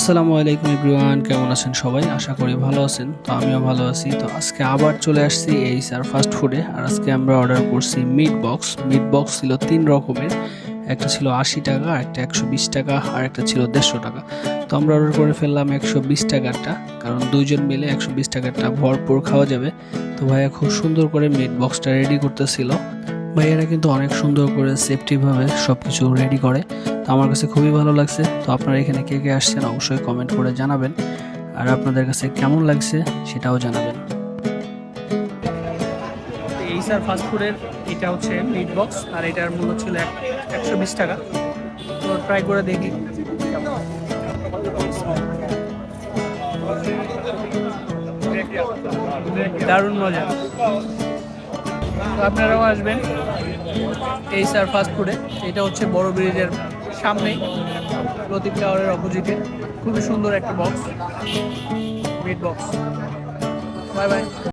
আসসালামু আলাইকুম এভরিওয়ান, কেমন আছেন সবাই? আশা করি ভালো আছেন। তো আমিও ভালো আছি। তো আজকে আবার চলে আসছি এই স্যার ফাস্ট ফুডে। আর আজকে আমরা অর্ডার করছি মিট বক্স ছিল 3 রকমের। একটা ছিল 80 টাকা, একটা 120 টাকা, আর একটা ছিল 150 টাকা। তো আমরা অর্ডার করে ফেললাম 120 টাকারটা, কারণ দুইজন মিলে 120 টাকারটা ভরপুর খাওয়া যাবে। তো ভাইয়া খুব সুন্দর করে মিট বক্সটা রেডি করতেছিল। ভাইয়ারা কিন্তু অনেক সুন্দর করে সেফটিভাবে সব কিছু রেডি করে। তো আমার কাছে খুবই ভালো লাগছে। তো আপনারা এখানে কে কে আসছেন অবশ্যই কমেন্ট করে জানাবেন, আর আপনাদের কাছে কেমন লাগছে সেটাও জানাবেন। এই স্যার ফাস্ট ফুডের এটা হচ্ছে মিট বক্স, আর এটার মূল্য ছিল 120 টাকা। তো ট্রাই করে দেখি। দারুণ মজা। তো আপনারাও আসবেন এই স্যার ফাস্ট ফুডে। এটা হচ্ছে বড় ব্রিজের সামনেই, প্রদীপ টাওয়ারের অপোজিটে। খুবই সুন্দর একটা box, meat box. Bye bye.